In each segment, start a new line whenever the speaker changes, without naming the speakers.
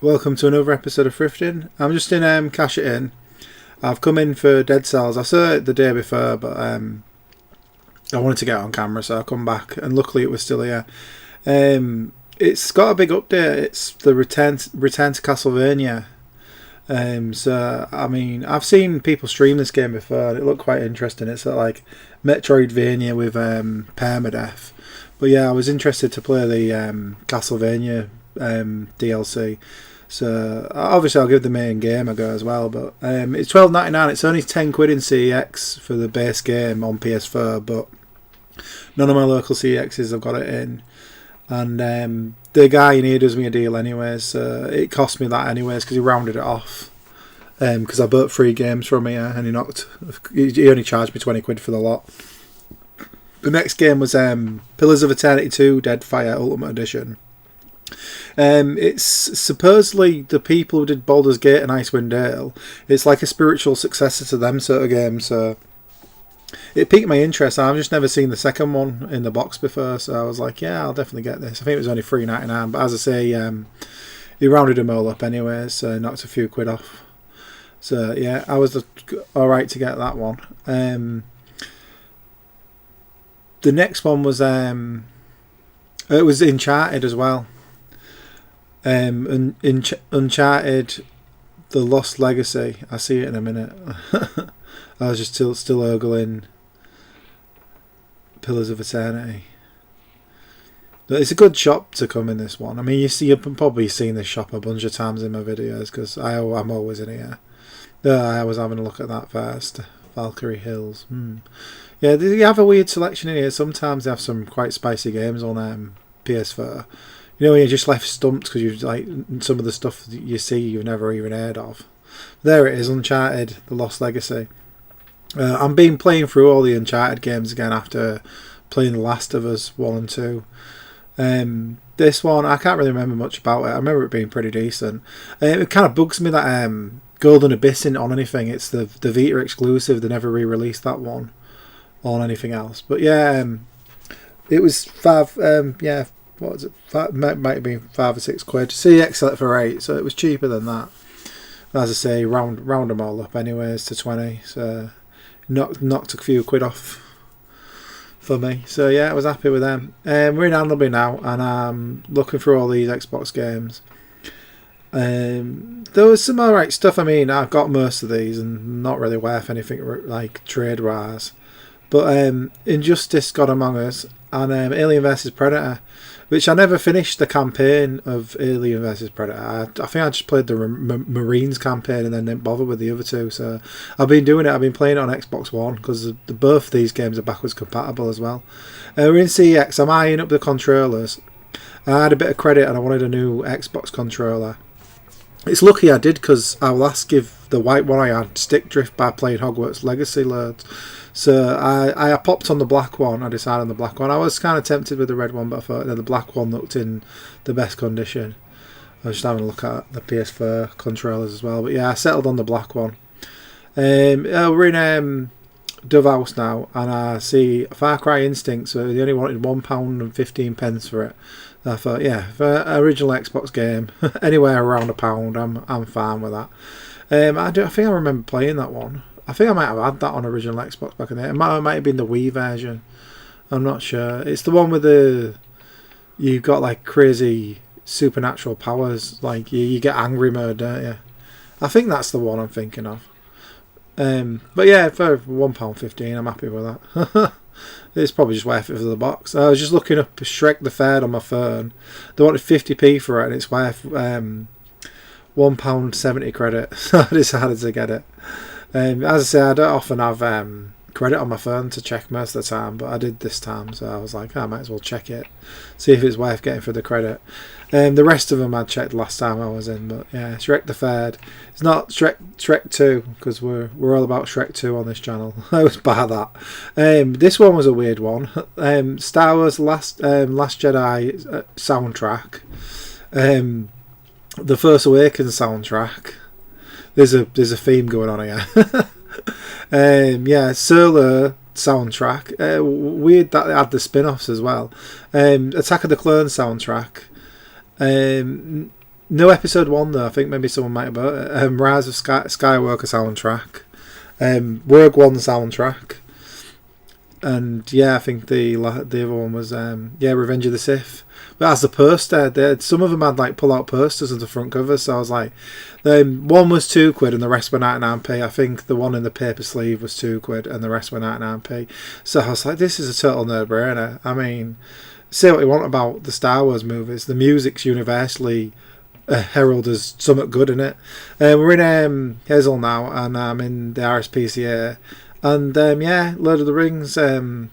welcome to another episode of Thrifting. I'm just in Cash It In. I've come in for Dead Cells. I saw it the day before, but I wanted to get it on camera, so I come back, and luckily it was still here. It's got a big update. It's the return to Castlevania. So I mean, I've seen people stream this game before, and it looked quite interesting. It's like Metroidvania with permadeath. But yeah, I was interested to play the Castlevania DLC. So obviously I'll give the main game a go as well. But it's £12.99. It's only £10 in CEX for the base game on PS4. But none of my local CEXs have got it in. And the guy in here does me a deal anyways. So it cost me that anyways because he rounded it off. Because I bought 3 games from here and he only charged me £20 for the lot. The next game was Pillars of Eternity 2 Deadfire Ultimate Edition. It's supposedly the people who did Baldur's Gate and Icewind Dale. It's like a spiritual successor to them sort of game, so it piqued my interest. I've just never seen the second one in the box before, so I was like, yeah, I'll definitely get this. I think it was only £3.99, but as I say, he rounded them all up anyways, so knocked a few quid off. So yeah, I was alright to get that one. The next one was it was Uncharted as well. Uncharted The Lost Legacy. I see it in a minute. I was just still ogling Pillars of Eternity. But it's a good shop to come in this one. I mean, you've probably seen this shop a bunch of times in my videos because I'm always in here. I was having a look at that first. Valkyrie Hills. Yeah, they have a weird selection in here. Sometimes they have some quite spicy games on PS4. You know, when you're just left stumped because you like some of the stuff that you see you've never even heard of. There it is, Uncharted: The Lost Legacy. I'm playing through all the Uncharted games again after playing The Last of Us 1 and 2. This one, I can't really remember much about it. I remember it being pretty decent. It kind of bugs me that Golden Abyss isn't on anything. It's the Vita exclusive. They never re-released that one on anything else. But yeah, it was what was it? Might have been £5 or £6. CX for 8, so it was cheaper than that. As I say, round them all up anyways to 20. So knocked a few quid off for me. So yeah, I was happy with them. We're in Handleby now, and I'm looking through all these Xbox games. There was some alright stuff. I mean, I've got most of these and not really worth anything like trade wise. But Injustice: God Among Us and Alien vs Predator, which I never finished the campaign of Alien vs Predator. I think I just played the Marines campaign and then didn't bother with the other two. So I've been doing it. I've been playing it on Xbox One because both of these games are backwards compatible as well. We're in CX. I'm eyeing up the controllers. I had a bit of credit and I wanted a new Xbox controller. It's lucky I did because I'll last give the white one I had stick drift by playing Hogwarts Legacy loads. So I popped on the black one. I decided on the black one. I was kind of tempted with the red one, but I thought the black one looked in the best condition. I was just having a look at the PS4 controllers as well. But yeah, I settled on the black one. We're in Dove House now, and I see Far Cry Instinct. So they only wanted £1.15 for it. I thought, yeah, for an original Xbox game, anywhere around £1, I'm fine with that. I think I remember playing that one. I think I might have had that on original Xbox back in there. It might have been the Wii version. I'm not sure. It's the one with you've got like crazy supernatural powers. Like you get angry mode, don't you? I think that's the one I'm thinking of. But yeah, for £1.15, I'm happy with that. It's probably just worth it for the box. I was just looking up Shrek the Third on my phone. They wanted 50p for it, and it's worth £1.70 credit. So I decided to get it. As I say, I don't often have credit on my phone to check most of the time, but I did this time, so I was like, I might as well check it, see if it's worth getting for the credit. The rest of them I'd checked last time I was in, but yeah, Shrek the Third. It's not Shrek 2, because we're all about Shrek 2 on this channel. I was by that. This one was a weird one. Star Wars Last Jedi soundtrack. The Force Awakens soundtrack. There's a theme going on here. Solo soundtrack. Weird that they had the spin-offs as well. Attack of the Clones soundtrack. No episode 1 though. I think maybe someone might have bought it. Rise of Skywalker soundtrack, Rogue One soundtrack, and yeah, I think the other one was Revenge of the Sith. But as the poster, some of them had like pull out posters of the front cover, so I was like, one was £2 and the rest were 99p. I think the one in the paper sleeve was £2 and the rest were 99p. So I was like, this is a total no-brainer. I mean, say what you want about the Star Wars movies, the music's universally heralded as somewhat good in it. We're in Hazel now, and I'm in the RSPCA, and Lord of the Rings, Battle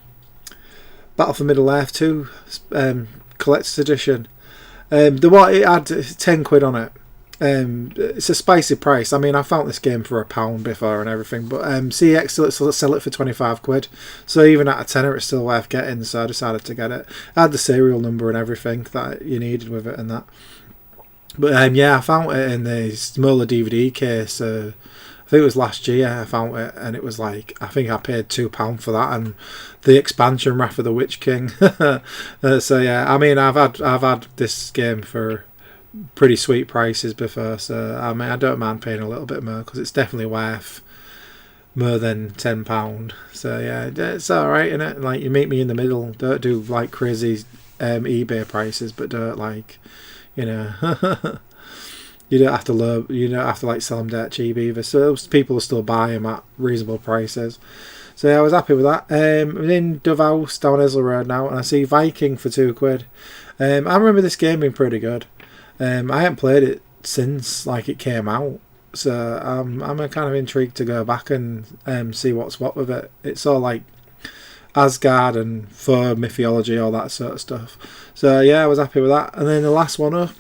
for Middle Earth 2 collector's edition. It had £10 on it. It's a spicy price. I mean, I found this game for £1 before and everything, but CX still sell it for £25. So even at a tenner, it's still worth getting. So I decided to get it. I had the serial number and everything that you needed with it and that. But I found it in the smaller DVD case. I think it was last year I found it, and it was like, I think I paid £2 for that, and the expansion Wrath of the Witch King. So yeah, I mean, I've had this game for pretty sweet prices before, so I mean, I don't mind paying a little bit more because it's definitely worth more than £10. So yeah, it's all right, isn't it? Like, you meet me in the middle. Don't do like crazy eBay prices, but don't like, you know. You don't have to like sell them dirt cheap either. So people will still buy them at reasonable prices. So yeah, I was happy with that. I'm in Dove House down Isle Road now, and I see Viking for £2. I remember this game being pretty good. I haven't played it since like it came out, so I'm kind of intrigued to go back and see what's what with it. It's all like Asgard and Thor mythology, all that sort of stuff. So yeah, I was happy with that. And then the last one up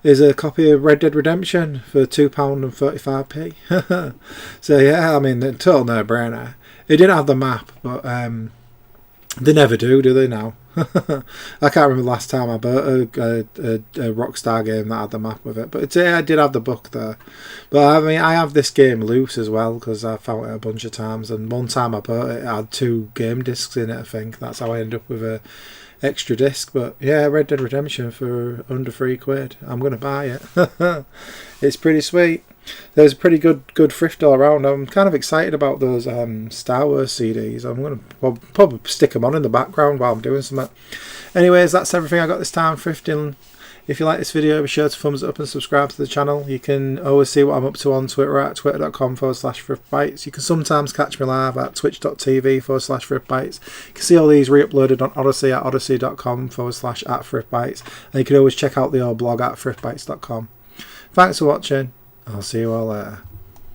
is a copy of Red Dead Redemption for £2.35p. So yeah, I mean, the total no-brainer. It didn't have the map, but they never do they now? I can't remember the last time I bought a Rockstar game that had the map with it. But I did have the book there. But I mean, I have this game loose as well because I found it a bunch of times. And one time I bought it, it had 2 game discs in it, I think. That's how I ended up with a extra disc. But yeah, Red Dead Redemption for under £3. I'm going to buy it. It's pretty sweet. There's a pretty good thrift all around. I'm kind of excited about those Star Wars CDs. I'm going to probably stick them on in the background while I'm doing something. Anyways, that's everything I got this time thrifting. If you like this video, be sure to thumbs it up and subscribe to the channel. You can always see what I'm up to on Twitter at twitter.com/thriftbytes. You can sometimes catch me live at twitch.tv/thriftbytes. You can see all these re-uploaded on Odyssey at odyssey.com/@thriftbytes. And you can always check out the old blog at thriftbytes.com. Thanks for watching. I'll see you all later.